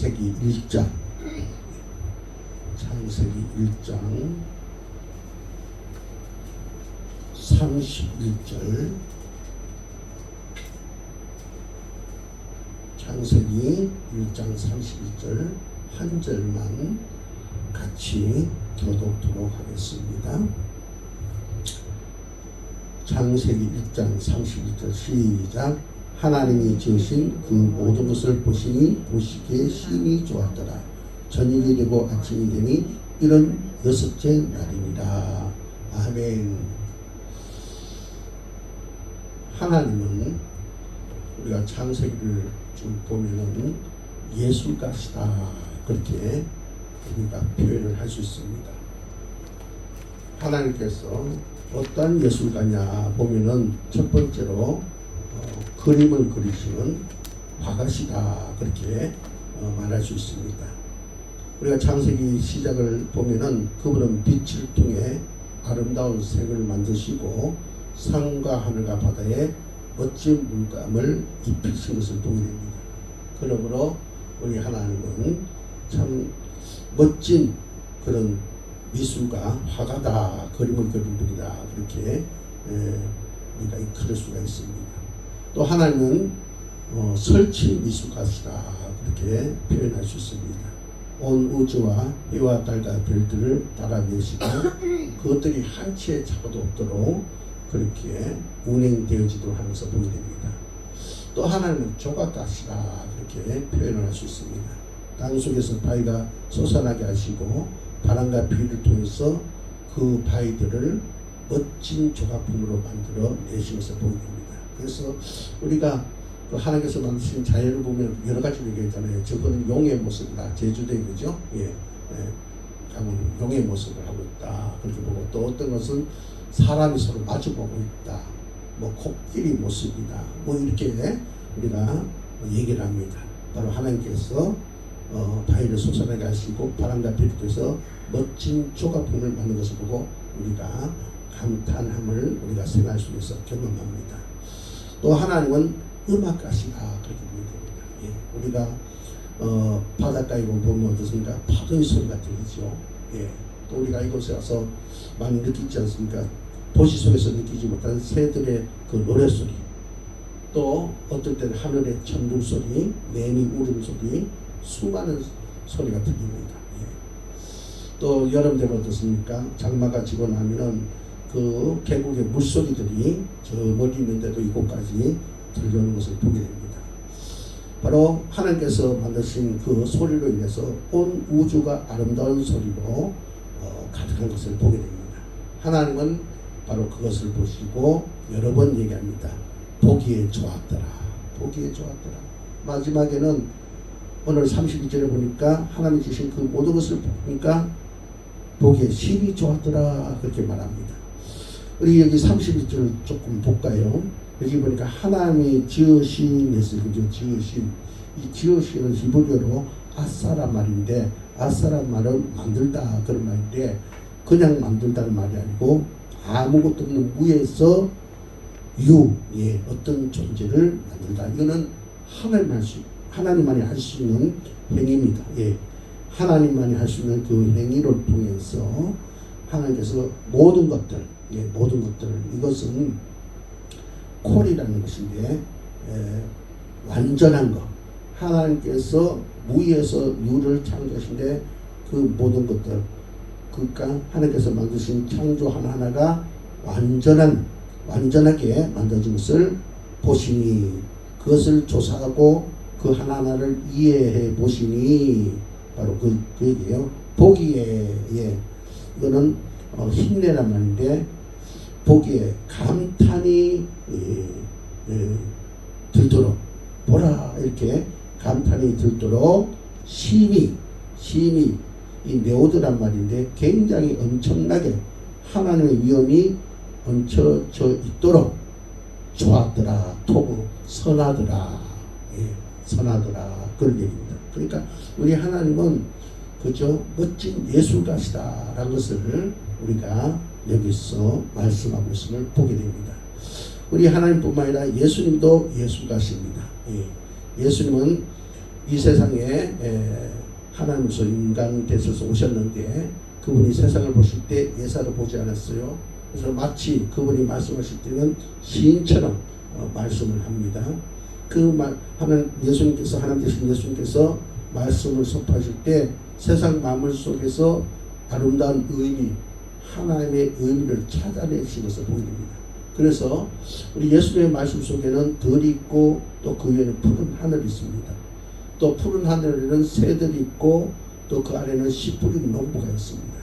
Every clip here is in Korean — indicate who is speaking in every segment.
Speaker 1: 창세기 1장 창세기 1장 31절 창세기 1장 31절 한 절만 같이 교독토록 하겠습니다. 창세기 1장 31절 시작. 하나님이 지으신 그 모든 것을 보시니 보시기에 심히 좋았더라. 저녁이 되고 아침이 되니 이런 여섯째 날입니다. 아멘. 하나님은 우리가 창세기를 좀 보면은 예술가시다 그렇게 우리가 표현을 할 수 있습니다. 하나님께서 어떤 예술가냐 보면은 첫 번째로 그림을 그리시는 화가시다 그렇게 말할 수 있습니다. 우리가 창세기 시작을 보면은 그분은 빛을 통해 아름다운 색을 만드시고 산과 하늘과 바다에 멋진 물감을 입히신 것을 보게 됩니다. 그러므로 우리 하나님은 참 멋진 그런 미술가, 화가다, 그림을 그리는 분이다 그렇게 우리가 그럴 수가 있습니다. 또 하나님은 설치 미술가시다 그렇게 표현할 수 있습니다. 온 우주와 해와 달과 별들을 달아내시고 그것들이 한치의 차고도 없도록 그렇게 운행되어지도록 하면서 보게 됩니다. 또 하나님은 조각가시다 그렇게 표현을 할 수 있습니다. 땅 속에서 바위가 솟아나게 하시고 바람과 비를 통해서 그 바위들을 멋진 조각품으로 만들어 내신 것을 보게 됩니다. 그래서 우리가 그 하나님께서 만드신 자연을 보면 여러 가지 얘기했잖아요. 저거는 용의 모습이다. 제주도에 그죠? 가면 용의 모습을 하고 있다. 그렇게 보고 또 어떤 것은 사람이 서로 마주보고 있다. 뭐 코끼리 모습이다. 뭐 이렇게 우리가 얘기를 합니다. 바로 하나님께서 바위를 솟아나게 하시고 바람과 비를 통해서 멋진 조각품을 만든 것을 보고 우리가 감탄함을 우리가 생활 속에서 경험합니다. 또 하나님은 음악가시다 그렇게 보게 됩니다. 우리가 바닷가에 보면 어떻습니까? 파도의 소리가 들리죠. 또 우리가 이곳에 와서 많이 느끼지 않습니까? 도시 속에서 느끼지 못한 새들의 그 노래소리, 또 어떨 때는 하늘의 천둥소리, 매미 울음소리, 수많은 소리가 들립니다. 또 여름 되면 어떻습니까? 장마가 지고 나면은 그 계곡의 물소리들이 저 멀리 있는데도 이곳까지 들려오는 것을 보게 됩니다. 바로 하나님께서 만드신 그 소리로 인해서 온 우주가 아름다운 소리로 가득한 것을 보게 됩니다. 하나님은 바로 그것을 보시고 여러 번 얘기합니다. 보기에 좋았더라. 보기에 좋았더라. 마지막에는 오늘 32절에 보니까 하나님이 주신 그 모든 것을 보니까 보기에 심히 좋았더라 그렇게 말합니다. 우리 여기 32절 조금 볼까요? 여기 보니까 하나님이 지으신 예수, 그죠? 지으신. 이 지으신은 히브리어로 아사라 말인데, 아사라 말은 만들다 그런 말인데, 그냥 만들다는 말이 아니고 아무것도 없는 무에서 어떤 존재를 만들다. 이거는 하나님만이 할 수 있는 행위입니다. 하나님만이 할 수 있는 그 행위를 통해서 하나님께서 모든 것들, 모든 것들을, 이것은 콜이라는 것인데 완전한 것. 하나님께서 무에서 유를 창조하신데 그 모든 것들, 그러니까 하나님께서 만드신 창조 하나하나가 완전하게 만들어진 것을 보시니, 그것을 조사하고 그 하나하나를 이해해 보시니, 바로 그 얘기예요. 보기에, 이거는 힘내란 말인데, 보기에 감탄이 들도록, 보라 이렇게 감탄이 들도록 심히 이 네오드란 말인데 굉장히 엄청나게 하나님의 위엄이 얹혀져 있도록 좋았더라. 토부 선하더라. 선하더라. 그런 얘기입니다. 그러니까 우리 하나님은 그저 멋진 예술가시다라는 것을 우리가 여기서 말씀하고 있음을 보게 됩니다. 우리 하나님뿐만 아니라 예수님도 예술가십니다. 예수님은 이 세상에 하나님께서 인간 되셔서 오셨는데 그분이 세상을 보실 때 예사로 보지 않았어요. 그래서 마치 그분이 말씀하실 때는 시인처럼 말씀을 합니다. 하나님 예수님께서 하나님 되신 예수님께서 말씀을 선포하실 때 세상 만물 속에서 아름다운 의미, 하나님의 의미를 찾아내신 것을 보게 됩니다. 그래서 우리 예수님의 말씀 속에는 들이 있고 또 그 위에는 푸른 하늘이 있습니다. 또 푸른 하늘에는 새들이 있고 또 그 아래는 씨 뿌린 농부가 있습니다.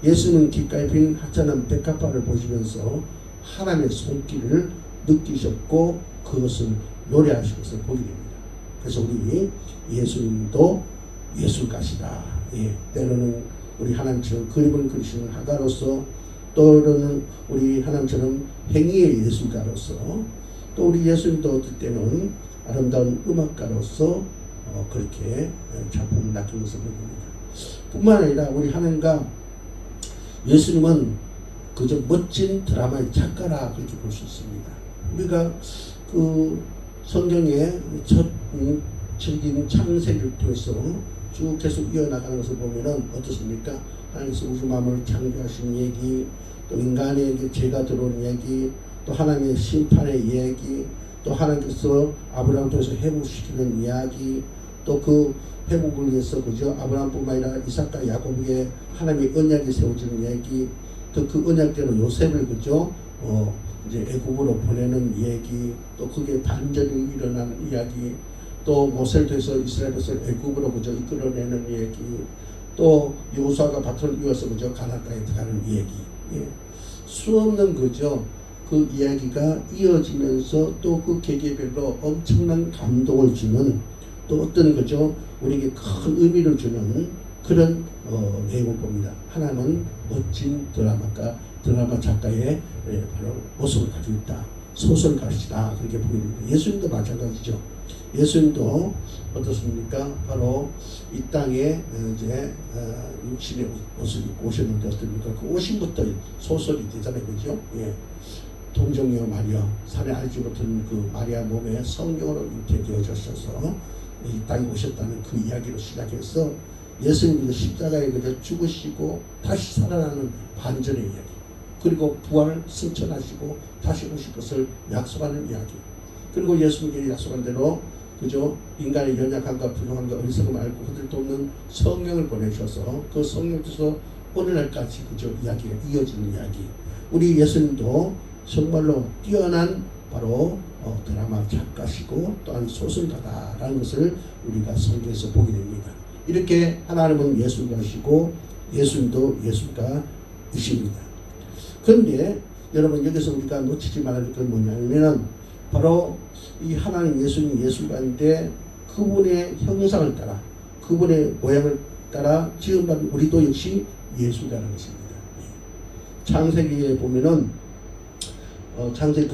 Speaker 1: 예수는 귓가에 핀 하찮은 백합화를 보시면서 하나님의 손길을 느끼셨고 그것을 노래하신 것을 보게 됩니다. 그래서 우리 예수님도 예술가시다. 때로는 우리 하나님처럼 그림을 그리시는 화가로서, 또는 우리 하나님처럼 행위의 예술가로서, 또 우리 예수님도 어떨 때는 아름다운 음악가로서 그렇게 작품을 낚은 것을 보입니다. 뿐만 아니라 우리 하나님과 예수님은 그저 멋진 드라마의 작가라 그렇게 볼 수 있습니다. 우리가 그 성경의 첫 책인 창세기를 통해서 쭉 계속 이어나가는 것을 보면은 어떻습니까? 하나님께서 우주 만물을 창조하신 얘기, 또 인간에게 죄가 들어온 얘기, 또 하나님의 심판의 얘기, 또 하나님께서 아브라함을 통해서 회복시키는 이야기, 또 그 회복을 위해서 그죠 아브라함뿐만 아니라 이삭과 야곱에게 하나님의 언약이 세워지는 얘기, 또 그 언약대로 요셉을 그죠 이제 애굽으로 보내는 얘기, 또 그게 반전이 일어나는 이야기, 또 모세를 통해서 이스라엘 백성을 애굽으로 그저 이끌어내는 얘기, 또 여호수아가 바통을 이어서 그저 가나안에 들어가는 얘기, 수없는 그저 그 이야기가 이어지면서 또 그 계기별로 엄청난 감동을 주는, 또 어떤 그저 우리에게 큰 의미를 주는 그런 내용을 봅니다. 하나는 멋진 드라마 작가의 바로 모습을 가지고 있다. 소설가시다. 그렇게 보게 됩니다. 예수님도 마찬가지죠. 예수님도 어떻습니까? 바로 이 땅에 이제 육신의 옷을 입고 오셨는데 어떻습니까? 그 오심부터 소설이 되잖아요. 그죠? 동정녀 마리아, 산에 알지 못한 그 마리아 몸에 성령으로 잉태되어져서 이 땅에 오셨다는 그 이야기로 시작해서 예수님이 십자가에 그저 죽으시고 다시 살아나는 반전의 이야기, 그리고 부활 승천하시고 다시 오실 것을 약속하는 이야기, 그리고 예수님께 약속한 대로 그저 인간의 연약함과 부족함과 어리석음을 알고 흔들 도 없는 성령을 보내셔서 그 성령께서 오늘날까지 그저 이야기가 이어지는 이야기. 우리 예수님도 정말로 뛰어난 바로 드라마 작가시고 또한 소설가다라는 것을 우리가 성경에서 보게 됩니다. 이렇게 하나님은 예술가시고 예수님도 예술가이십니다. 그런데 여러분 여기서 우리가 놓치지 말아야 될 건 뭐냐면 바로 이 하나님 예수님 예술가인데 그분의 형상을 따라 그분의 모양을 따라 지음받은 우리도 역시 예술가라는 것입니다. 창세기에 보면은 창세기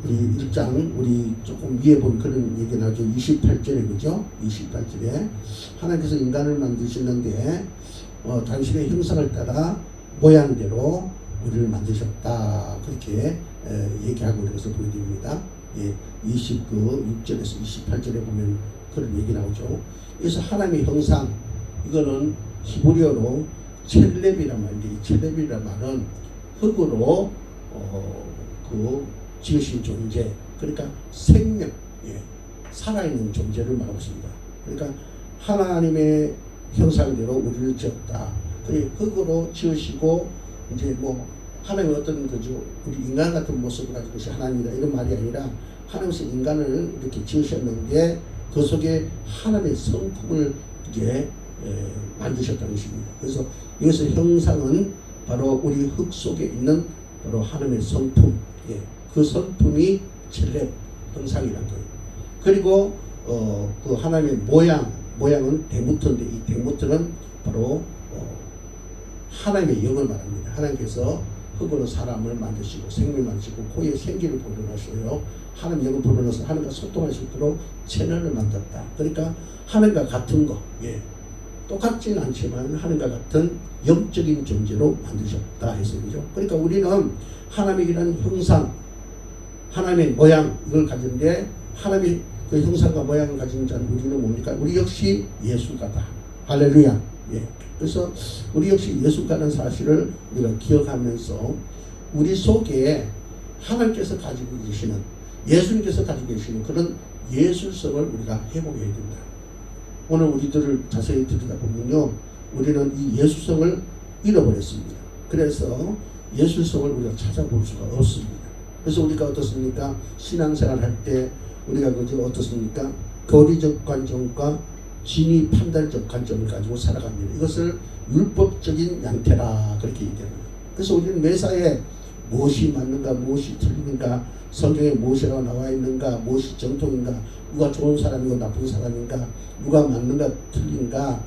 Speaker 1: 우리 1장 우리 조금 위에 보면 그런 얘기 나죠. 28절에 그죠? 28절에 하나님께서 인간을 만드시는데 당신의 형상을 따라 모양대로 우리를 만드셨다. 그렇게 얘기하고 있는 것을 보여드립니다. 29절에서 28절에 보면 그런 얘기 나오죠. 그래서 하나님의 형상, 이거는 히브리어로 첼렙이란 말인데, 이 첼렙이란 말은 흙으로 지으신 존재, 그러니까 생명, 살아있는 존재를 말하고 있습니다. 그러니까 하나님의 형상대로 우리를 지었다. 그리고 흙으로 지으시고 이제 하나님의 어떤 그죠 우리 인간 같은 모습을 가지고 것이 하나님이다 이런 말이 아니라 하나님께서 인간을 이렇게 지으셨는데 그 속에 하나님의 성품을 이제 만드셨다는 것입니다. 그래서 여기서 형상은 바로 우리 흙 속에 있는 바로 하나님의 성품, 그 성품이 첼렙 형상이란 거예요. 그리고 그 하나님의 모양은 데모트인데 이 데모트는 바로 하나님의 영을 말합니다. 하나님께서 흙으로 사람을 만드시고 생명을 만드시고 코에 생기를 불어넣으셔요. 하나님 영을 불어넣어서 하나님과 소통할 수 있도록 채널을 만들었다. 그러니까 하나님과 같은 거, 똑같지는 않지만 하나님과 같은 영적인 존재로 만드셨다 해서 그죠. 그러니까 우리는 하나님이라는 형상, 하나님의 모양 이걸 가진데 하나님의 그 형상과 모양을 가진 자는 우리는 뭡니까? 우리 역시 예술가다. 할렐루야. 예. 그래서 우리 역시 예수가는 사실을 우리가 기억하면서 우리 속에 하나님께서 가지고 계시는, 예수님께서 가지고 계시는 그런 예술성을 우리가 회복해야 된다. 오늘 우리들을 자세히 들여다보면요, 우리는 이 예술성을 잃어버렸습니다. 그래서 예술성을 우리가 찾아볼 수가 없습니다. 그래서 우리가 어떻습니까? 신앙생활 할 때 우리가 그저 어떻습니까? 교리적 관점과 진위 판단적 관점을 가지고 살아갑니다. 이것을 율법적인 양태라 그렇게 얘기합니다. 그래서 우리는 매사에 무엇이 맞는가, 무엇이 틀린가, 성경에 무엇이라고 나와 있는가, 무엇이 정통인가, 누가 좋은 사람이고 나쁜 사람인가, 누가 맞는가 틀린가,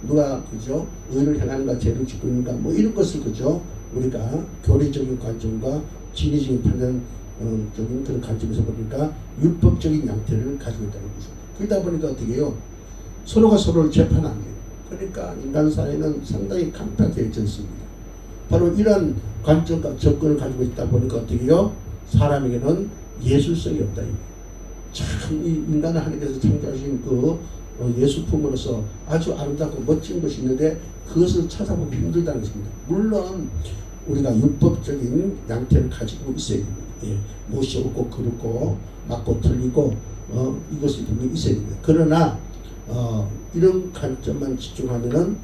Speaker 1: 누가 그죠 의를 행하는가, 죄를 짓고 있는가, 뭐 이런 것을 그죠 우리가 교리적인 관점과 진리적인 판단적인 그런 관점에서 보니까 율법적인 양태를 가지고 있다는 거죠. 그러다 보니까 어떻게 해요? 서로가 서로를 재판합니다. 그러니까 인간 사회는 상당히 강팍해져 있습니다. 바로 이런 관점과 접근을 가지고 있다 보니까 어떻게 해요? 사람에게는 예술성이 없다. 참 이 인간을 하나님께서 창조하신 그 예술품으로서 아주 아름답고 멋진 것이 있는데 그것을 찾아보기 힘들다는 것입니다. 물론 우리가 율법적인 양태를 가지고 있어야 됩니다. 예, 무엇이 옳고 그르고 맞고 틀리고 이것이 분명히 있어야 됩니다. 그러나 이런 관점만 집중하면은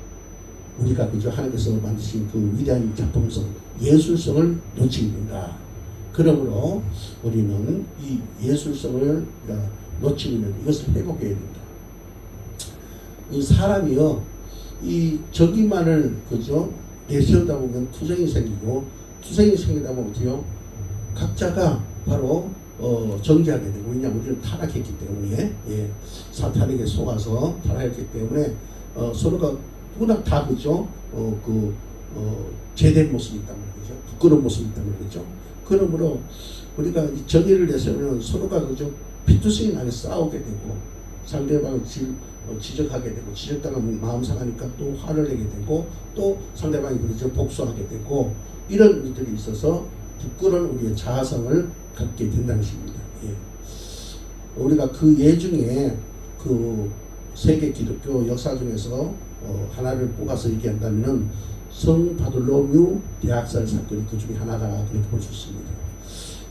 Speaker 1: 우리가 그저 하나님께서 만드신 그 위대한 작품성, 예술성을 놓치게 된다. 그러므로 우리는 이 예술성을 놓치게 된다. 이것을 회복해야 된다. 이 사람이요, 이 저기만을 그저 내세우다 보면 투쟁이 생기고, 투쟁이 생기다 보면 어때요? 각자가 바로 정죄하게 되고, 왜냐하면 우리는 타락했기 때문에, 예, 사탄에게 속아서 타락했기 때문에 서로가 누구나 다 그죠 제된 모습이 있단 말이죠. 부끄러운 모습이 있단 말이죠. 그러므로 우리가 이 정의를 내세우면 서로가 그죠 피투성이 나게 싸우게 되고, 상대방을 지적하게 되고, 지적당하면 마음 상하니까 또 화를 내게 되고, 또 상대방이 그렇죠 복수하게 되고, 이런 일들이 있어서 부끄러운 우리의 자아성을 갖게 된다는 것입니다. 예. 우리가 그 예 중에 그 세계 기독교 역사 중에서 하나를 뽑아서 얘기한다면은 성 바돌로뮤 대학살 사건이 그 중에 하나다 그렇게 볼 수 있습니다.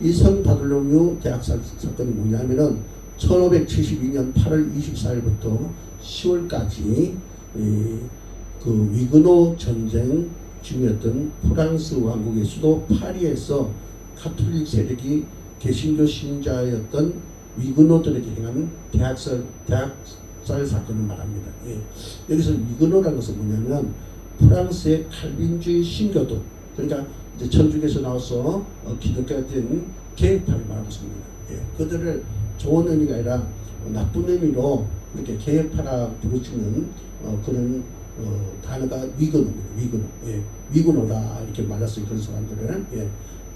Speaker 1: 이 성 바돌로뮤 대학살 사건이 뭐냐면은 1572년 8월 24일부터 10월까지 그 위그노 전쟁 중이었던 프랑스 왕국의 수도 파리에서 카톨릭 세력이 개신교 신자였던 위그노들에게 행한 대학살 사건을 말합니다. 예. 여기서 위그노라는 것은 뭐냐면 프랑스의 칼빈주의 신교도, 그러니까 이제 천주교에서 나와서 기독교가 된 개혁파를 말하고 있습니다. 예. 그들을 좋은 의미가 아니라 나쁜 의미로 이렇게 개혁파라 부르짖는 그런 단어가 위그노입니다. 위그노. 예. 위그노라 이렇게 말했어요. 그런 사람들을. 예.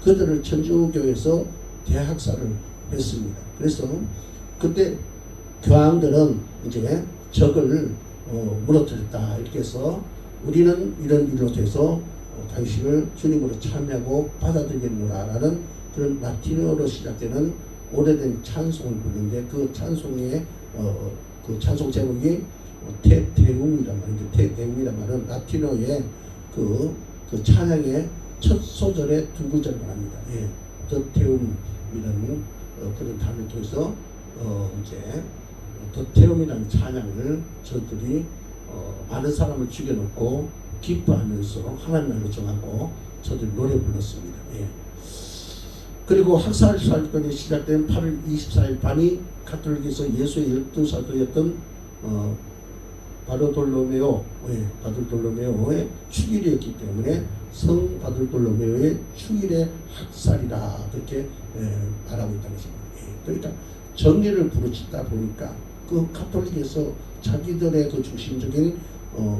Speaker 1: 그들을 천주교에서 대학살을 했습니다. 그래서 그때 교황들은 이제 적을 무너뜨렸다 이렇게 해서 우리는 이런 일로 돼서 당신을 주님으로 참여하고 받아들이겠노라라는 그런 라틴어로 시작되는 오래된 찬송을 부르는데, 그 찬송의 그 찬송 제목이 테데움이란 말인데, 테데움이란 말은 라틴어의 그 찬양의 첫 소절의 두 구절을 말합니다. 예, 더테움이라는 그런 단어를 통해서 이제 더테움이라는 찬양을 저들이 많은 사람을 죽여놓고 기뻐하면서 하나님 나라를 정하고 저들이 노래 불렀습니다. 예. 그리고 학살 사건이 시작된 8월 24일 밤이 가톨릭에서 예수의 12사도였던 바르톨로메오의 축일이었기 때문에 성 바르톨로메오의 축일의 학살이라 그렇게 말하고 있다는 것입니다. 예. 그러니까 정리를 부르짖다 보니까 그 가톨릭에서 자기들의 그 중심적인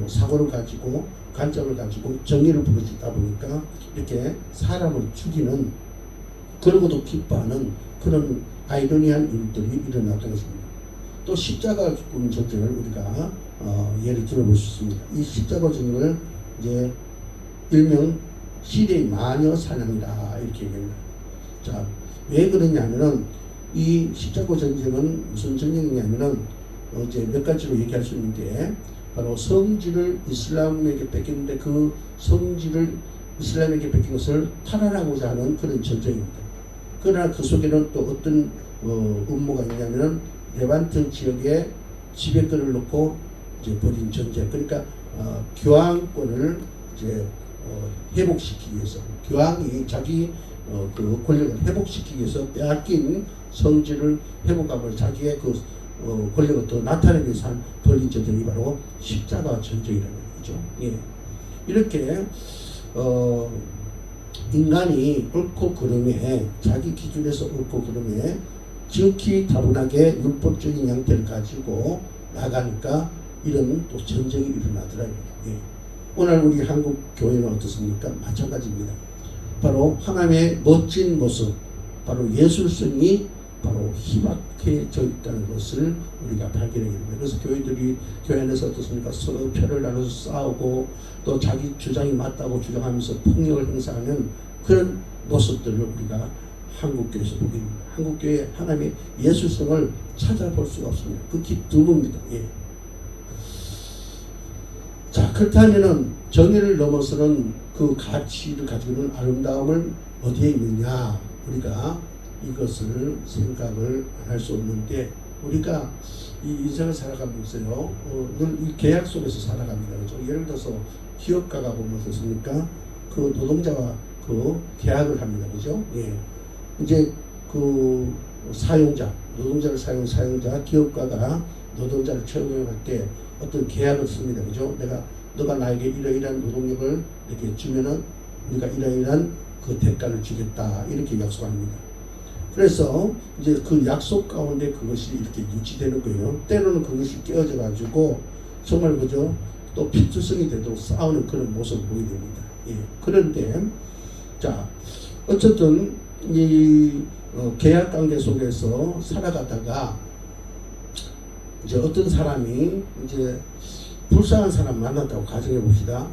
Speaker 1: 사고를 가지고 관점을 가지고 정의를 부르짖다 보니까 이렇게 사람을 죽이는, 그러고도 기뻐하는 그런 아이러니한 일들이 일어났던 것입니다. 또 십자가 죽음 전쟁을 우리가 예를 들어볼 수 있습니다. 이 십자가 전쟁을 이제 일명 시대의 마녀 사냥이라 이렇게 얘기합니다. 자, 왜 그러냐면은 이 십자가 전쟁은 무슨 전쟁이냐면은 이제 몇 가지로 얘기할 수 있는데, 바로 성지를 이슬람에게 뺏겼는데 그 성지를 이슬람에게 뺏긴 것을 탈환하고자 하는 그런 전쟁입니다. 그러나 그 속에는 또 어떤 음모가 있냐면은 레반트 지역에 지배권을 놓고 이제 벌인 전쟁. 그러니까 교황권을 이제 회복시키기 위해서, 교황이 자기 그 권력을 회복시키기 위해서 빼앗긴 성지를 회복하고 자기의 그 권력을 더 나타내기 위해서 벌인 전쟁이 바로 십자가 전쟁이라는 거죠. 예. 이렇게 인간이 옳고 그름에, 자기 기준에서 옳고 그름에 지극히 다분하게 율법적인 양태를 가지고 나가니까 이런 또 전쟁이 일어나더라고요. 예. 오늘 우리 한국 교회는 어떻습니까? 마찬가지입니다. 바로 하나님의 멋진 모습, 바로 예술성이 바로 희박해져 있다는 것을 우리가 발견하게 됩니다. 그래서 교회들이 교회 안에서 어떻습니까? 서로 표를 나눠서 싸우고 또 자기 주장이 맞다고 주장하면서 폭력을 행사하는 그런 모습들을 우리가 한국교회에서 보게 됩니다. 한국교회 하나님의 예술성을 찾아볼 수가 없습니다. 극히 드뭅니다. 예. 자, 그렇다면은 정의를 넘어서는 그 가치를 가지고 있는 아름다움을 어디에 있느냐? 우리가 이것을 생각을 안 할 수 없는데, 우리가 이 인생을 살아가면서요, 늘 이 계약 속에서 살아갑니다. 그렇죠? 예를 들어서 기업가가 보면 어떻습니까? 그 노동자와 그 계약을 합니다. 그죠? 예. 이제 그 사용자, 노동자를 사용자, 기업가가 노동자를 채용할 때 어떤 계약을 씁니다. 그죠? 너가 나에게 이러이러한 노동력을 이렇게 주면은 우리가 이러이러한 그 대가를 주겠다. 이렇게 약속합니다. 그래서 이제 그 약속 가운데 그것이 이렇게 유지되는 거예요. 때로는 그것이 깨어져 가지고 정말 그죠? 또 피투성이 되도록 싸우는 그런 모습을 보이게 됩니다. 예. 그런데 자, 어쨌든 이 계약 관계 속에서 살아가다가 이제 어떤 사람이 이제 불쌍한 사람 만났다고 가정해 봅시다.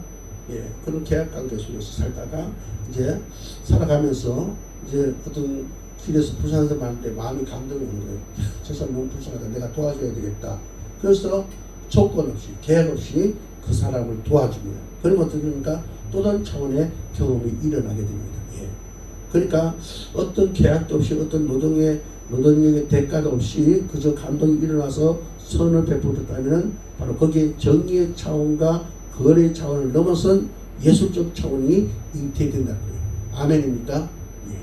Speaker 1: 예, 그런 계약 관계 속에서 살다가 이제 살아가면서 이제 어떤 길에서 불쌍한 사람 만났는데 마음이 감동이 오는 거예요. 저 사람 너무 불쌍하다. 내가 도와줘야 되겠다. 그래서 조건 없이, 계약 없이 그 사람을 도와줍니다. 그러면 어떻게 됩니까? 또 다른 차원의 경험이 일어나게 됩니다. 예. 그러니까 어떤 계약도 없이, 어떤 노동력의 대가도 없이 그저 감동이 일어나서 선을 베풀었다면 바로 거기에 정의의 차원과 거래의 차원을 넘어선 예술적 차원이 잉태된다는 거예요. 아멘입니까? 예.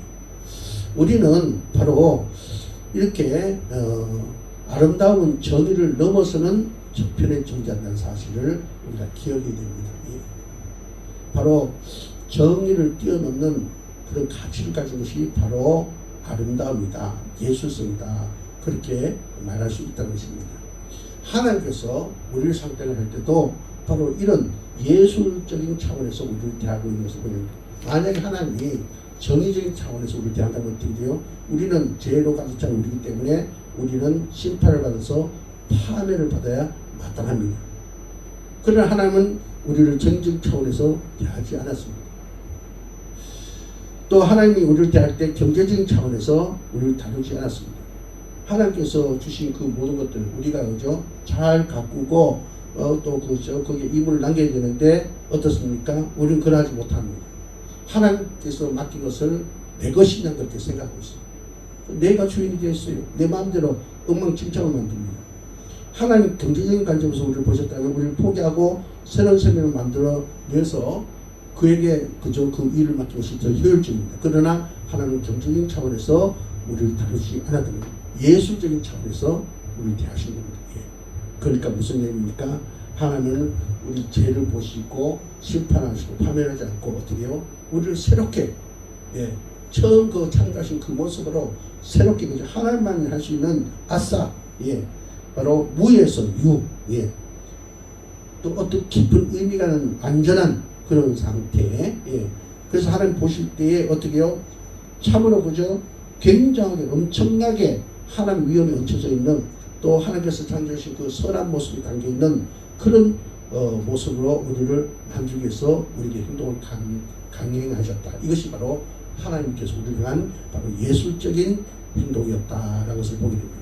Speaker 1: 우리는 바로 이렇게 아름다운 정의를 넘어서는 저편에 존재한다는 사실을 우리가 기억해야 됩니다. 예. 바로 정의를 뛰어넘는 그런 가치를 가진 것이 바로 아름다움이다, 예술성이다, 그렇게 말할 수 있다는 것입니다. 하나님께서 우리를 상대할 때도 바로 이런 예술적인 차원에서 우리를 대하고 있는 것을 보입니다. 만약에 하나님이 정의적인 차원에서 우리를 대한다면 어떻게 돼요? 우리는 죄로 가득 찬 우리이기 때문에 우리는 심판을 받아서 파멸을 받아야 마땅합니다. 그러나 하나님은 우리를 정의적 차원에서 대하지 않았습니다. 또 하나님이 우리를 대할 때 경제적인 차원에서 우리를 다루지 않았습니다. 하나님께서 주신 그 모든 것들 우리가 그죠? 잘 가꾸고 또 그죠? 거기에 이물을 남겨야 되는데 어떻습니까? 우리는 그러지 못합니다. 하나님께서 맡긴 것을 내 것이냐 그렇게 생각하고 있습니다. 내가 주인이 되었어요. 내 마음대로 엉망진창을 만듭니다. 하나님 경제적인 관점에서 우리를 보셨다면 우리를 포기하고 새로운 생명을 만들어 내서 그에게 그저 그 일을 맡긴 것이 더 효율적입니다. 그러나 하나님은 경제적인 차원에서 우리를 다루지 않았던 겁니다. 예술적인 차원에서 우리를 대하신 겁니다. 예. 그러니까 무슨 얘기입니까? 하나님은 우리 죄를 보시고 심판하시고 파멸하지 않고 어떻게 해요? 우리를 새롭게, 예, 처음 그 창조하신 그 모습으로 새롭게 그죠? 하나님만 할 수 있는 아싸, 예, 바로 무에서 유, 예, 또 어떤 깊은 의미가 있는 완전한 그런 상태. 예. 그래서 하나님 보실 때에 어떻게 해요? 참으로 그죠? 굉장하게 엄청나게 하나님 위엄이 얹혀져 있는, 또 하나님께서 창조하신 그 선한 모습이 담겨 있는 그런 모습으로 우리를 만들기 위해서 우리에게 행동을 강행하셨다. 이것이 바로 하나님께서 우리를 향한 바로 예술적인 행동이었다라는 것을 보게 됩니다.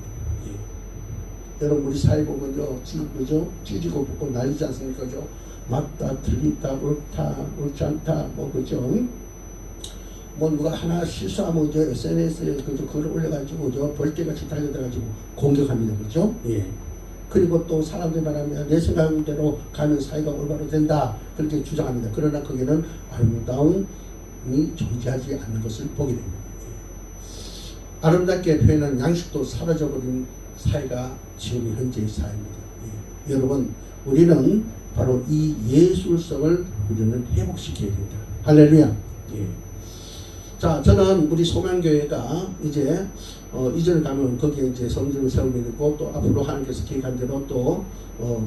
Speaker 1: 예. 여러분 우리 사회 보면요, 그죠? 찢고 붓고 난리지 않습니까? 그죠? 맞다, 틀리다, 옳다, 옳지 않다, 뭐 그죠? 뭐 누가 하나 실수하면 저 SNS에 그저 글을 올려가지고 저 벌떼같이 달려들어가지고 공격합니다, 그죠? 예. 그리고 또 사람들이 말하면 내 생각대로 가면 사회가 올바로 된다 그렇게 주장합니다. 그러나 거기는 아름다움이 존재하지 않는 것을 보게 됩니다. 예. 아름답게 표현한 양식도 사라져버린 사회가 지금 현재의 사회입니다. 예. 여러분 우리는 바로 이 예술성을 우리는 회복시켜야 된다. 할렐루야. 예. 자, 저는 우리 소망교회가 이제 이전에 가면 거기에 이제 성전을 세우게 되고 또 앞으로 하나님께서 계획한 대로 또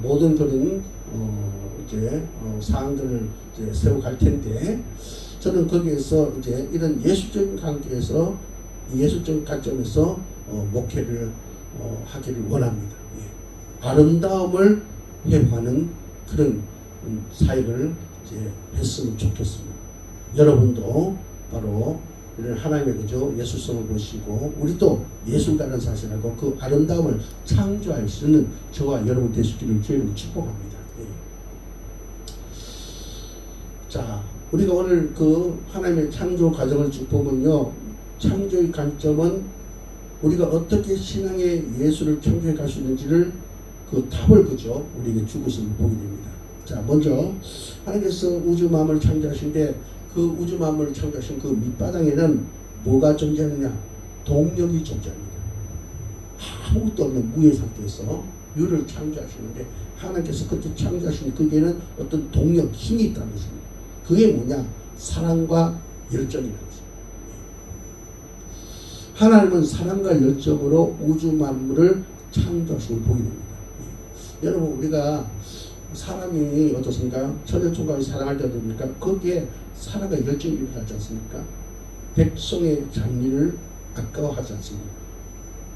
Speaker 1: 모든 그런 이제 사항들을 이제 세워갈 텐데 저는 거기에서 이제 이런 예술적인 관계에서 예술적인 관점에서 목회를 하기를 원합니다. 예. 아름다움을 회복하는 그런 사역을 이제 했으면 좋겠습니다. 여러분도 바로 이런 하나님의 그죠 예술성을 보시고 우리도 예술가라는 사실하고 그 아름다움을 창조할 수 있는 저와 여러분 되시기를 주님으로 축복합니다. 예. 자, 우리가 오늘 그 하나님의 창조 과정을 쭉 보면요, 창조의 관점은 우리가 어떻게 신앙의 예술을 창조해 갈 수 있는지를 그 답을 그죠 우리에게 주고 있음을 보게 됩니다. 자, 먼저 하나님께서 우주 만물을 창조하신데 그 우주 만물을 창조하신 그 밑바닥에는 뭐가 존재하느냐? 동력이 존재합니다. 아무것도 없는 무의 상태에서 유를 창조하시는데 하나님께서 그때 창조하신 거기에는 어떤 동력, 힘이 있다는 것입니다. 그게 뭐냐? 사랑과 열정이라는 것입니다. 하나님은 사랑과 열정으로 우주 만물을 창조하신 걸 보게 됩니다. 여러분 우리가 사람이 어떻습니까? 천연총각이 사랑할 때 어떻습니까? 거기에 사랑과 열정이 일어나지 않습니까? 백송의 장미를 아까워하지 않습니다.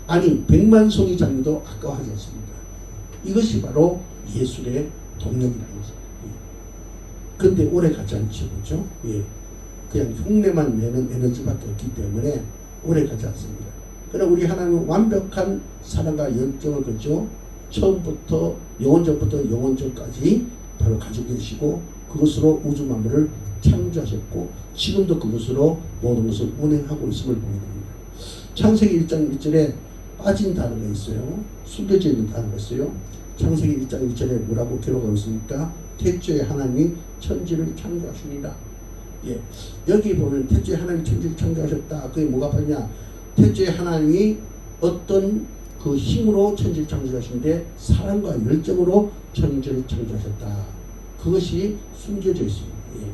Speaker 1: 아니 백만송이 장미도 아까워하지 않습니다. 이것이 바로 예술의 동력이라는 것입니다. 그런데 오래 가지 않죠, 그렇죠? 예. 그냥 흉내만 내는 에너지밖에 없기 때문에 오래 가지 않습니다. 그러나 우리 하나님은 완벽한 사랑과 열정을 그죠? 처음부터 영원전부터 영원전까지 바로 가지고 계시고 그것으로 우주 만물을 창조하셨고 지금도 그것으로 모든 것을 운행하고 있음을 보게 됩니다. 창세기 1장 1절에 빠진 단어가 있어요. 숨겨져 있는 단어가 있어요. 창세기 1장 1절에 뭐라고 기록하고 있습니까? 태초에 하나님이 천지를 창조하시니라. 예. 여기 보면 태초에 하나님이 천지를 창조하셨다. 그게 뭐가 빠지냐? 태초에 하나님이 어떤 그 힘으로 천지를 창조하신데 사랑과 열정으로 천지를 창조하셨다. 그것이 숨겨져 있습니다. 예.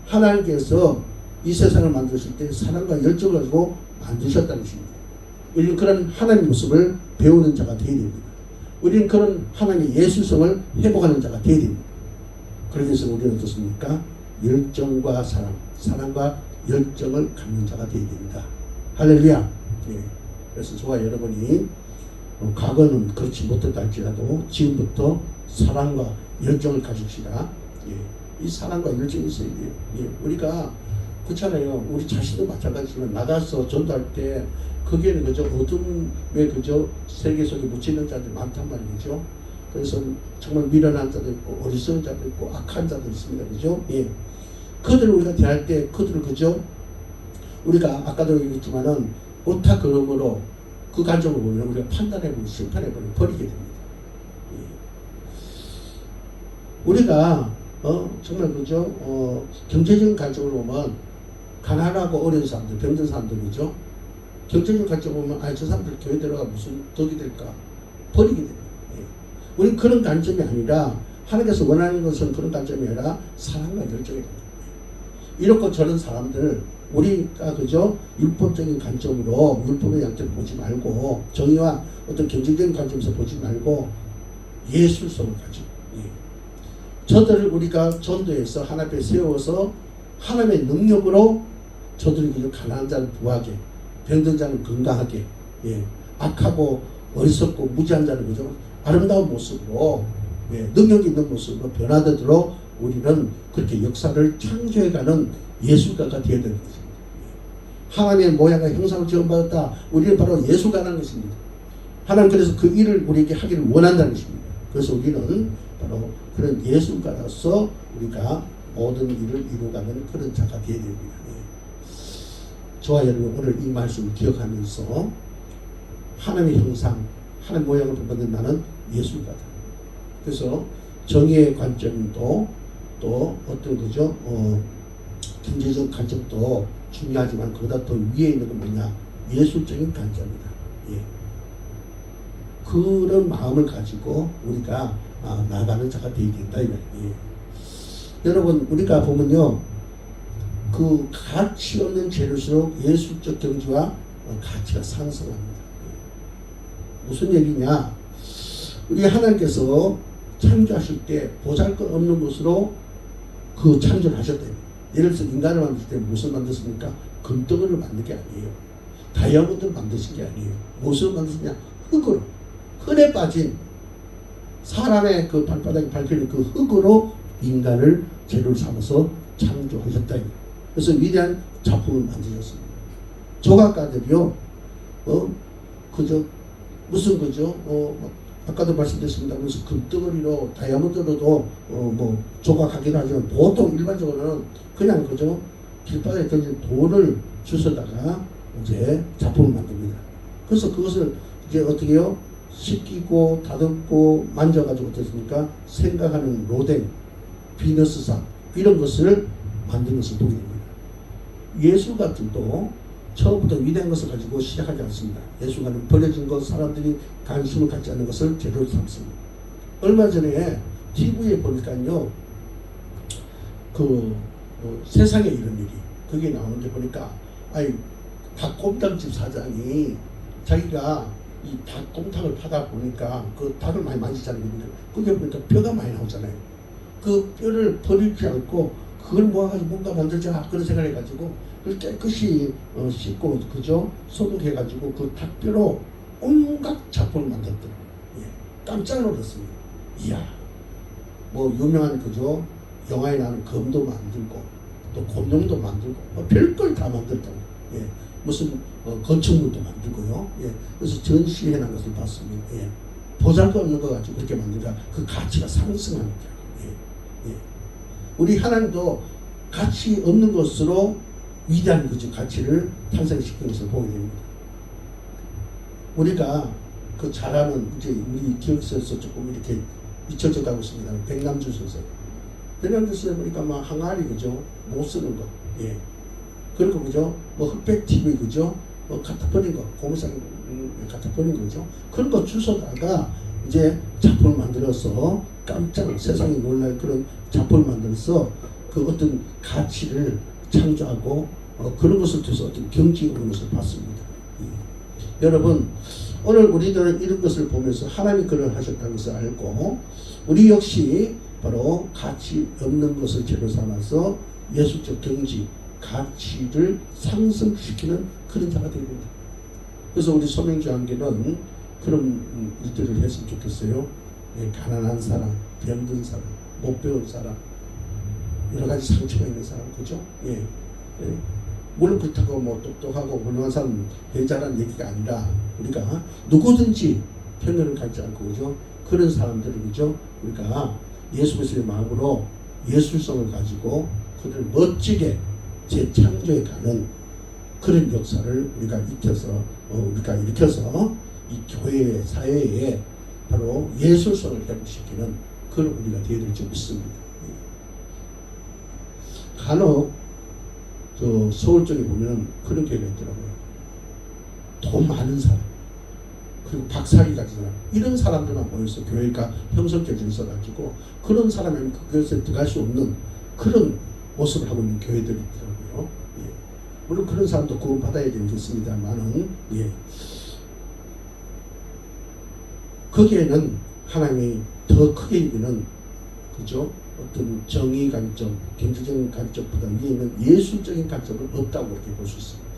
Speaker 1: 하나님께서 이 세상을 만드실 때 사랑과 열정을 가지고 만드셨다는 것입니다. 우리는 그런 하나님의 모습을 배우는 자가 되어야 됩니다. 우리는 그런 하나님의 예술성을 회복하는 자가 되어야 됩니다. 그러기 위해서 우리는 어떻습니까? 열정과 사랑, 사랑과 열정을 갖는 자가 되어야 됩니다. 할렐루야. 예. 그래서 저와 여러분이 과거는 그렇지 못했다 할지라도 지금부터 사랑과 열정을 가집시다. 예. 이 사랑과 열정이 있어야 돼요. 예. 우리가 그렇잖아요. 우리 자신도 마찬가지지만 나가서 전도할 때 거기에는 그저 어둠의 그저 세계 속에 묻히는 자들이 많단 말이죠. 그래서 정말 미련한 자도 있고 어리석은 자도 있고 악한 자도 있습니다. 그죠? 예. 그들을 우리가 대할 때 그들을 그저 우리가 아까도 얘기했지만은 옳다 그러므로 그 관점을 보면 우리가 판단해보고 심판해보고 버리게 됩니다. 예. 우리가 정말 그죠? 경제적인 관점으로 보면 가난하고 어려운 사람들, 병든 사람들이죠. 경제적 관점으로 보면 저 사람들 교회 들어가 무슨 덕이 될까? 버리게 됩니다. 예. 우리는 그런 관점이 아니라 하나님께서 원하는 것은 그런 관점이 아니라 사랑과 열정이다. 이렇고 저런 사람들 우리가 그저 율법적인 관점으로 율법의 양태를 보지 말고 정의와 어떤 경제적인 관점에서 보지 말고 예술성을 가지고 저들을 우리가 전도해서 하나님 앞에 세워서 하나님의 능력으로 저들이 그저 가난한 자를 부하게 병든 자를 건강하게 악하고 어리석고 무지한 자를 그저 아름다운 모습으로 능력 있는 모습으로 변화되도록 우리는 그렇게 역사를 창조해가는 예술가가 되어야 되는 것입니다. 하나님의 모양과 형상을 지원받았다. 우리는 바로 예술가라는 것입니다. 하나님 그래서 그 일을 우리에게 하기를 원한다는 것입니다. 그래서 우리는 바로 그런 예술가로서 우리가 모든 일을 이루어가는 그런 자가 되어야 됩니다. 저와 여러분 오늘 이 말씀을 기억하면서 하나님의 형상, 하나님 모양을 본받는 나는 예술가다. 그래서 정의의 관점도 또 어떤 거죠? 경제적 관점도 중요하지만 그보다 더 위에 있는 건 뭐냐? 예술적인 관점이다. 예. 그런 마음을 가지고 우리가 나가는 자가 되어야 된다. 예. 여러분 우리가 보면요, 그 가치 없는 재료일수록 예술적 경지와 가치가 상승합니다. 무슨 얘기냐? 우리 하나님께서 창조하실 때 보잘것없는 것으로 그 창조를 하셨대요. 예를 들어서 인간을 만들 때 무엇을 만드십니까? 금덩어리를 만든 게 아니에요. 다이아몬드를 만드신 게 아니에요. 무엇을 만드시냐? 흙으로. 흙에 빠진 사람의 그 발바닥에 밟히는 그 흙으로 인간을 재료를 삼아서 창조하셨다. 그래서 위대한 작품을 만드셨습니다. 조각가들이요, 그저 무슨 거죠? 아까도 말씀드렸습니다. 그래서 금덩어리로 다이아몬드로도 뭐 조각하기도 하지만 보통 일반적으로는 그냥 그저 길바닥에 던진 돌을 주워다가 이제 작품을 만듭니다. 그래서 그것을 이제 어떻게 해요? 씻기고 다듬고 만져가지고 어떻습니까? 생각하는 로댕, 비너스상 이런 것을 만드는 것을 보게 됩니다. 예술가들도 처음부터 위대한 것을 가지고 시작하지 않습니다. 예술가는 버려진 것, 사람들이 관심을 갖지 않는 것을 재료로 삼습니다. 얼마 전에 TV에 보니까요, 세상에 이런 일이 그게 나오는데 보니까 닭곰탕집 사장이 자기가 이 닭곰탕을 파다 보니까 그 닭을 많이 만지잖아요. 그게 보니까 뼈가 많이 나오잖아요. 그 뼈를 버리지 않고 그걸 모아가지고 뭔가 만들자 그런 생각을 해가지고 그걸 깨끗이 씻고 그죠? 소독해가지고 그 닭뼈로 온갖 작품을 만들었더라고요. 예, 깜짝 놀랐습니다. 이야, 뭐 유명한 그죠? 영화에 나오는 검도 만들고 또 곰룡도 만들고 별걸 다 만들었다고. 예, 무슨 건축물도 만들고요. 예, 그래서 전시해놓은 것을 봤습니다. 예, 보잘것없는 거 가지고 그렇게 만들자 그 가치가 상승합니다. 예, 예. 우리 하나님도 가치 없는 것으로 위대한 그죠 가치를 탄생시키는 것을 보게 됩니다. 우리가 그 잘하는 이제 우리 기억에서 조금 이렇게 잊혀져 가고 있습니다. 백남주 선생. 백남주 선생 보니까 막 항아리 그죠 못 쓰는 거. 예. 그리고 그죠 뭐 흑백 TV 그죠 뭐 갖다 버린 거 고무상 갖다 버린 거죠. 그런 거 주워다가 이제 작품을 만들어서 깜짝 세상이 놀랄 그런 작품을 만들어서 그 어떤 가치를 창조하고 그런 것을 통해서 어떤 경지에 오는 것을 봤습니다. 여러분 오늘 우리들은 이런 것을 보면서 하나님이 그를 하셨다는 것을 알고 우리 역시 바로 가치 없는 것을 재료 삼아서 예술적 경지 가치를 상승시키는 그런 자가 되야 됩니다. 그래서 우리 소명주한계는 그런 일들을 했으면 좋겠어요. 예, 가난한 사람, 병든 사람, 못 배운 사람, 여러 가지 상처가 있는 사람, 그죠? 예. 예. 물론 그렇다고 뭐 똑똑하고 훌륭한 사람 배자라는 얘기가 아니라 우리가 누구든지 편견을 갖지 않고 그죠? 그런 사람들을 그죠? 우리가 예수 그리스도의 마음으로 예술성을 가지고 그들을 멋지게 재창조해 가는 그런 역사를 우리가 우리가 일으켜서 이 교회 사회에 바로 예술성을 회복시키는 그런 우리가 되어야 될 줄 믿습니다. 간혹 서울 쪽에 보면 그런 교회가 있더라고요. 돈 많은 사람 그리고 박사기 가진 사람 이런 사람들만 모여서 교회가 형성되어 있어가지고 그런 사람은 그것에 들어갈 수 없는 그런 모습을 하고 있는 교회들이 있더라고요. 예. 물론 그런 사람도 구원받아야 되겠습니다만은 예. 거기에는 하나님이 더 크게 이기는 그죠? 어떤 정의 관점, 경제적인 관점보다 위에 있는 예술적인 관점은 없다고 이렇게 볼 수 있습니다.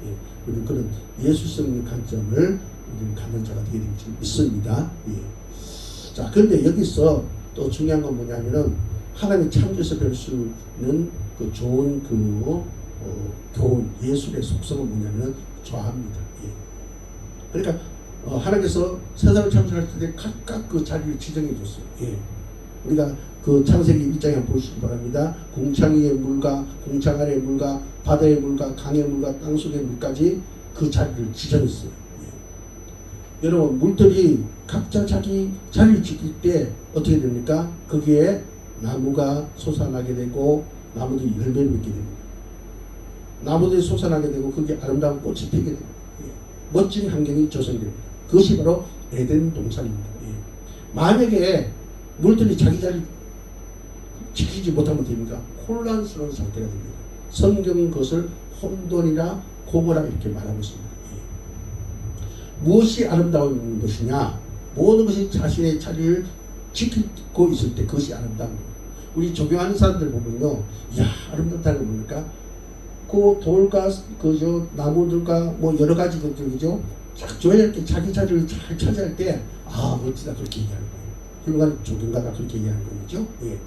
Speaker 1: 예. 우리는 그런 예술적인 관점을 우리는 갖는 자가 되게 될 줄 믿습니다. 예. 자, 그런데 여기서 또 중요한 건 뭐냐면은 하나님의 창조에서 볼 수 있는 그 좋은 교훈, 예술의 속성은 뭐냐면 좋아합니다. 예. 그러니까 하나님께서 세상을 창조할 때 각각 그 자리를 지정해 줬어요. 예. 우리가 그 창세기 1장에 한번 보시기 바랍니다. 궁창 위의 물과 궁창 아래의 물과 바다의 물과 강의 물과 땅속의 물까지 그 자리를 지정했어요. 예. 여러분, 물들이 각자 자기 자리를 지킬 때 어떻게 됩니까? 거기에 나무가 솟아나게 되고 나무들이 열매를 맺게 됩니다. 나무들이 솟아나게 되고 거기에 아름다운 꽃이 피게 됩니다. 예. 멋진 환경이 조성됩니다. 그것이 바로 에덴 동산입니다. 예. 만약에 물들이 자기 자리를 지키지 못하면 됩니까? 혼란스러운 상태가 됩니다. 성경은 그것을 혼돈이나 공허라 이렇게 말하고 있습니다. 예. 무엇이 아름다운 것이냐? 모든 것이 자신의 자리를 지키고 있을 때 그것이 아름다운 거예요. 우리 조경하는 사람들 보면요, 이야, 아름답다는 거 뭡니까? 그 돌과 그저 나무들과 뭐 여러 가지 것들이죠. 조용하게 자기 자리를 잘 차지할 때, 아, 멋지다, 그렇게 얘기하는 거예요. 훌륭한 조경가가 그렇게 얘기하는 거죠. 예.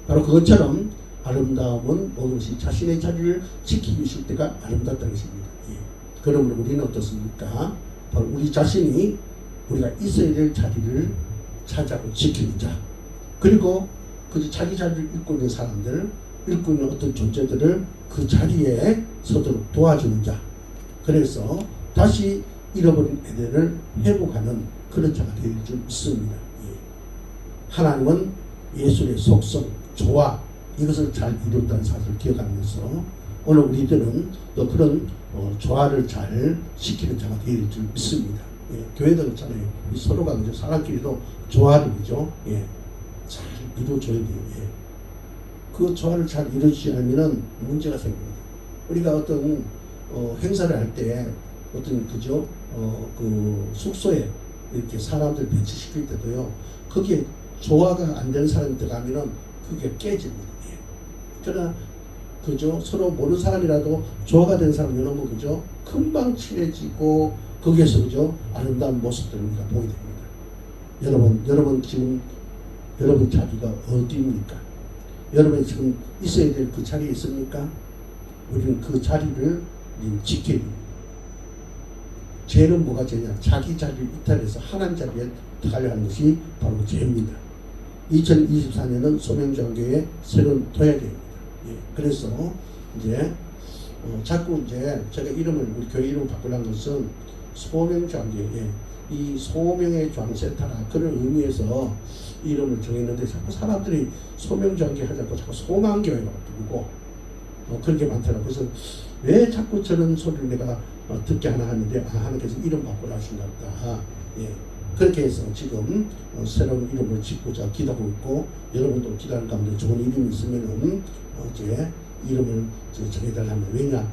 Speaker 1: 바로 그것처럼 아름다움은 모든 것이 자신의 자리를 지키고 있을 때가 아름답다는 것입니다. 예. 그러므로 우리는 어떻습니까? 바로 우리 자신이 우리가 있어야 될 자리를 차지하고 지키는 자, 그리고 그 자기 자리를 잃고 있는 사람들, 잃고 있는 어떤 존재들을 그 자리에 서도록 도와주는 자, 그래서 다시 잃어버린 에덴을 회복하는 그런 자가 될 줄 믿습니다. 예. 하나님은 예술의 속성, 조화, 이것을 잘 이뤘다는 사실을 기억하면서 오늘 우리들은 또 그런 조화를 잘 시키는 자가 될 줄 믿습니다. 예. 교회도 그렇잖아요. 서로가 그죠, 사람끼리도 조화를 그죠, 예, 잘 이루어줘야 돼요. 예. 그 조화를 잘 이루어지지 않으면 문제가 생깁니다. 우리가 어떤 행사를 할 때 어떤 그죠, 그 숙소에 이렇게 사람들 배치시킬 때도요, 거기에 조화가 안 되는 사람이 들어가면은 그게 깨집니다. 예. 그러나 그죠, 서로 모르는 사람이라도 조화가 된 사람 여러분 그죠, 금방 친해지고 거기에서 그죠, 아름다운 모습들을 우리가 보게 됩니다. 여러분 지금 여러분 자리가 어디입니까? 여러분이 지금 있어야 될 그 자리에 있습니까? 우리는 그 자리를 지켜야 됩니다. 죄는 뭐가 죄냐? 자기 자리를 이탈해서 하나님 자리에 들어가려는 것이 바로 죄입니다. 2024년은 소명장교의 새로운 도약입니다. 예, 그래서 이제 자꾸 이제 제가 이름을 우리 교회 이름을 바꾸려는 것은 소명장교의 이 소명의 장세타라 그런 의미에서 이름을 정했는데 자꾸 사람들이 소명장교 하자고 자꾸 소망교회라고 부르고 그런 게 많더라고요. 그래서 왜 자꾸 저런 소리를 내가 듣게 하나 하는데 하나님께서 이름 바꾸라 하신가 보다. 예. 그렇게 해서 지금 새로운 이름을 짓고자 기도하고 있고, 여러분도 기도하는 가운데 좋은 이름이 있으면은 이제 이름을 정해달라면, 왜냐?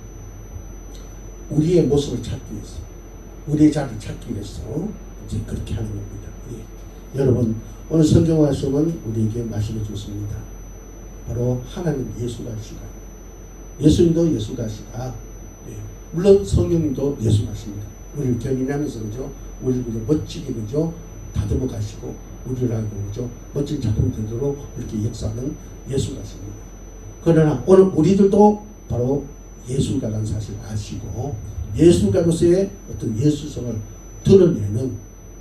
Speaker 1: 우리의 모습을 찾기 위해서, 우리의 자리를 찾기 위해서 이제 그렇게 하는 겁니다. 예. 여러분, 오늘 성경 말씀은 우리에게 말씀해 주십니다. 바로 하나님 예수가시다. 예수님도 예수가시다. 예. 물론 성령님도 예수가십니다. 우리를 견인하면서 그죠? 우리를 그저 멋지게 그죠, 다듬어 가시고 우리를 하고 그죠, 멋진 작품이 되도록 이렇게 역사하는 예수가십니다. 그러나 오늘 우리들도 바로 예술가라는 사실을 아시고 예술가로서의 어떤 예술성을 드러내는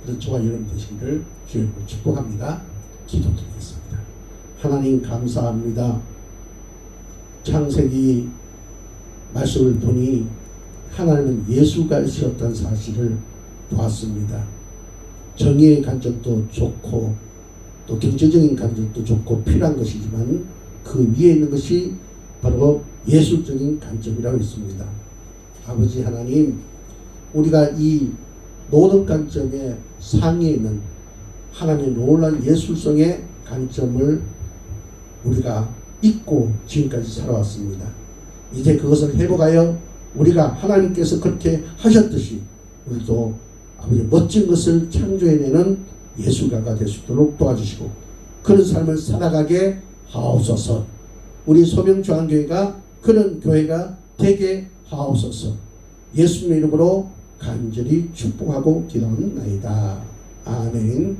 Speaker 1: 그런 저와 여러분 되시기를 주님으로 축복합니다. 기도드리겠습니다. 하나님 감사합니다. 창세기 말씀을 보니 하나님은 예술가이셨다는 사실을 보았습니다. 정의의 관점도 좋고 또 경제적인 관점도 좋고 필요한 것이지만 그 위에 있는 것이 바로 예술적인 관점이라고 했습니다. 아버지 하나님, 우리가 이 모든 관점의 상위에 있는 하나님의 놀라운 예술성의 관점을 우리가 잊고 지금까지 살아왔습니다. 이제 그것을 회복하여 우리가 하나님께서 그렇게 하셨듯이 우리도 아버지 멋진 것을 창조해내는 예술가가 될 수 있도록 도와주시고 그런 삶을 살아가게 하옵소서. 우리 소명중앙교회가 그런 교회가 되게 하옵소서. 예수님의 이름으로 간절히 축복하고 기도하는 나이다. 아멘.